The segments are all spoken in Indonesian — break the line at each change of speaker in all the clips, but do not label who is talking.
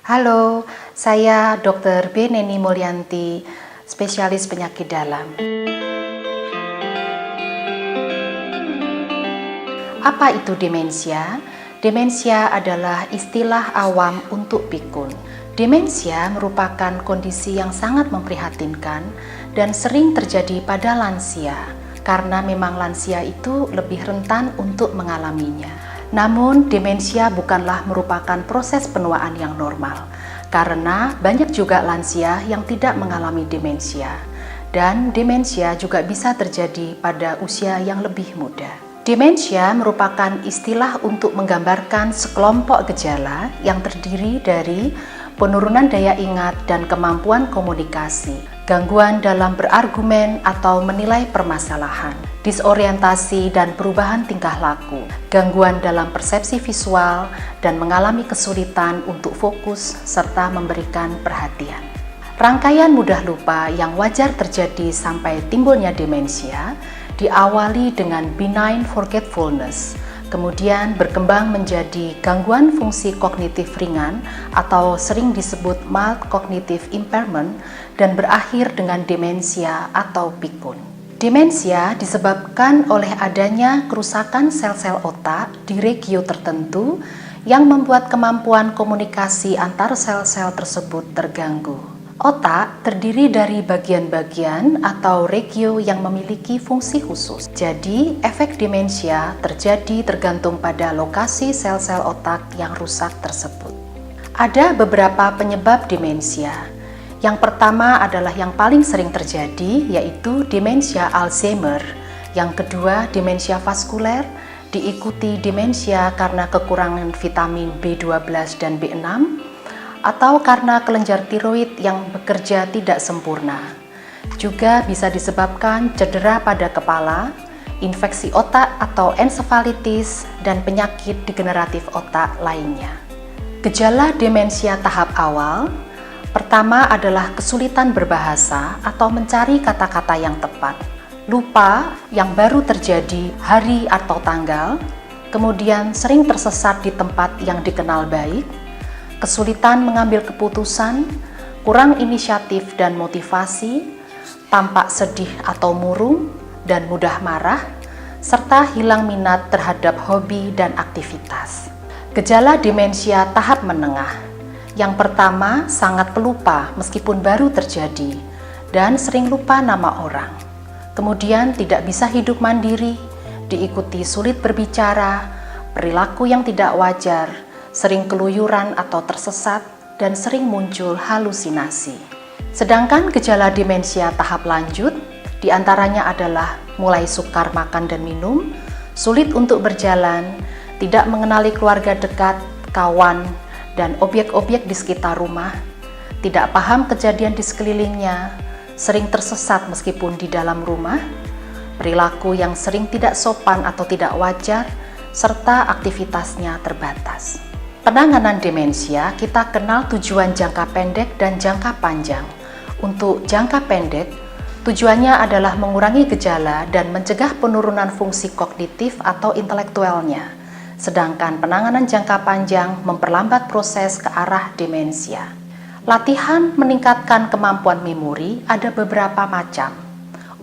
Halo, saya Dr. B. Neni Mulyanti, spesialis penyakit dalam. Apa itu demensia? Demensia adalah istilah awam untuk pikun. Demensia merupakan kondisi yang sangat memprihatinkan dan sering terjadi pada lansia, karena memang lansia itu lebih rentan untuk mengalaminya. Namun, demensia bukanlah merupakan proses penuaan yang normal, karena banyak juga lansia yang tidak mengalami demensia, dan demensia juga bisa terjadi pada usia yang lebih muda. Demensia merupakan istilah untuk menggambarkan sekelompok gejala yang terdiri dari penurunan daya ingat dan kemampuan komunikasi, gangguan dalam berargumen atau menilai permasalahan, disorientasi dan perubahan tingkah laku, gangguan dalam persepsi visual, dan mengalami kesulitan untuk fokus serta memberikan perhatian. Rangkaian mudah lupa yang wajar terjadi sampai timbulnya demensia diawali dengan benign forgetfulness, kemudian berkembang menjadi gangguan fungsi kognitif ringan atau sering disebut mild cognitive impairment, dan berakhir dengan demensia atau pikun. Demensia disebabkan oleh adanya kerusakan sel-sel otak di regio tertentu yang membuat kemampuan komunikasi antar sel-sel tersebut terganggu. Otak terdiri dari bagian-bagian atau regio yang memiliki fungsi khusus. Jadi, efek demensia terjadi tergantung pada lokasi sel-sel otak yang rusak tersebut. Ada beberapa penyebab demensia. Yang pertama adalah yang paling sering terjadi, yaitu demensia Alzheimer. Yang kedua, demensia vaskuler, diikuti demensia karena kekurangan vitamin B12 dan B6, atau karena kelenjar tiroid yang bekerja tidak sempurna. Juga bisa disebabkan cedera pada kepala, infeksi otak atau ensefalitis, dan penyakit degeneratif otak lainnya. Gejala demensia tahap awal, pertama adalah kesulitan berbahasa atau mencari kata-kata yang tepat, lupa yang baru terjadi hari atau tanggal, kemudian sering tersesat di tempat yang dikenal baik, kesulitan mengambil keputusan, kurang inisiatif dan motivasi, tampak sedih atau murung, dan mudah marah, serta hilang minat terhadap hobi dan aktivitas. Gejala demensia tahap menengah. Yang pertama, sangat pelupa meskipun baru terjadi, dan sering lupa nama orang. Kemudian tidak bisa hidup mandiri, diikuti sulit berbicara, perilaku yang tidak wajar, sering keluyuran atau tersesat, dan sering muncul halusinasi. Sedangkan gejala demensia tahap lanjut diantaranya adalah mulai sukar makan dan minum, sulit untuk berjalan, tidak mengenali keluarga dekat, kawan, dan objek-objek di sekitar rumah, tidak paham kejadian di sekelilingnya, sering tersesat meskipun di dalam rumah, perilaku yang sering tidak sopan atau tidak wajar, serta aktivitasnya terbatas. Penanganan demensia kita kenal tujuan jangka pendek dan jangka panjang. Untuk jangka pendek, tujuannya adalah mengurangi gejala dan mencegah penurunan fungsi kognitif atau intelektualnya. Sedangkan penanganan jangka panjang memperlambat proses ke arah demensia. Latihan meningkatkan kemampuan memori ada beberapa macam.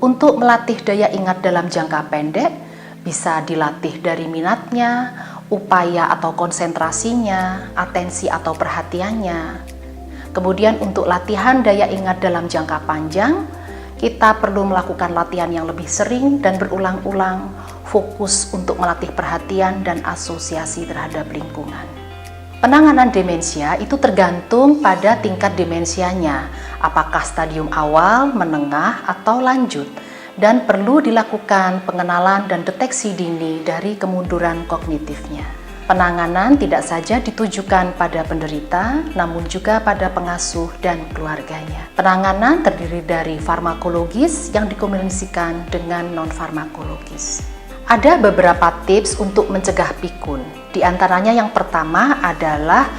Untuk melatih daya ingat dalam jangka pendek, bisa dilatih dari minatnya, upaya atau konsentrasinya, atensi atau perhatiannya. Kemudian untuk latihan daya ingat dalam jangka panjang, kita perlu melakukan latihan yang lebih sering dan berulang-ulang, fokus untuk melatih perhatian dan asosiasi terhadap lingkungan. Penanganan demensia itu tergantung pada tingkat demensianya, apakah stadium awal, menengah, atau lanjut, dan perlu dilakukan pengenalan dan deteksi dini dari kemunduran kognitifnya. Penanganan tidak saja ditujukan pada penderita, namun juga pada pengasuh dan keluarganya. Penanganan terdiri dari farmakologis yang dikombinasikan dengan non-farmakologis. Ada beberapa tips untuk mencegah pikun. Di antaranya yang pertama adalah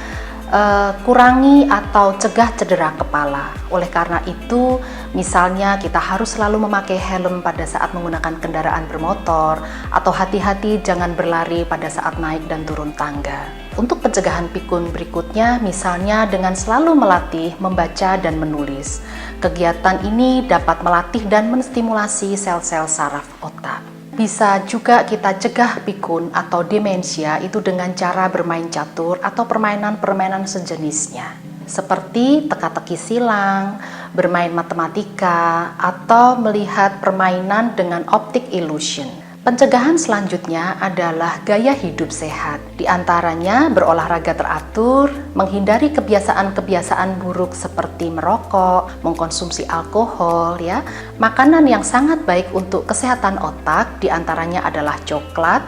kurangi atau cegah cedera kepala. Oleh karena itu, misalnya kita harus selalu memakai helm pada saat menggunakan kendaraan bermotor, atau hati-hati jangan berlari pada saat naik dan turun tangga. Untuk pencegahan pikun berikutnya, misalnya dengan selalu melatih membaca dan menulis. Kegiatan ini dapat melatih dan menstimulasi sel-sel saraf otak. Bisa juga kita cegah pikun atau demensia itu dengan cara bermain catur atau permainan-permainan sejenisnya, seperti teka-teki silang, bermain matematika, atau melihat permainan dengan optic illusion. Pencegahan selanjutnya adalah gaya hidup sehat. Di antaranya berolahraga teratur, menghindari kebiasaan-kebiasaan buruk seperti merokok, mengkonsumsi alkohol, ya. Makanan yang sangat baik untuk kesehatan otak di antaranya adalah coklat,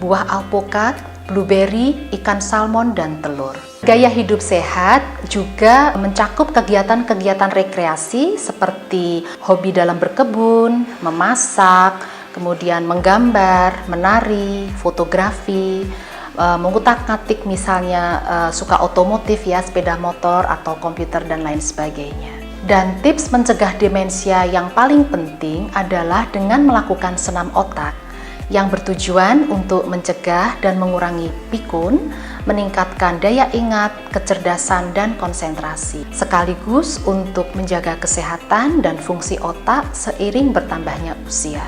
buah alpukat, blueberry, ikan salmon, dan telur. Gaya hidup sehat juga mencakup kegiatan-kegiatan rekreasi seperti hobi dalam berkebun, memasak, kemudian menggambar, menari, fotografi, mengutak-atik misalnya suka otomotif ya, sepeda motor atau komputer dan lain sebagainya. Dan tips mencegah demensia yang paling penting adalah dengan melakukan senam otak yang bertujuan untuk mencegah dan mengurangi pikun, meningkatkan daya ingat, kecerdasan, dan konsentrasi, sekaligus untuk menjaga kesehatan dan fungsi otak seiring bertambahnya usia.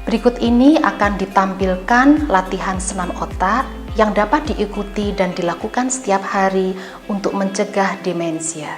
Berikut ini akan ditampilkan latihan senam otak yang dapat diikuti dan dilakukan setiap hari untuk mencegah demensia.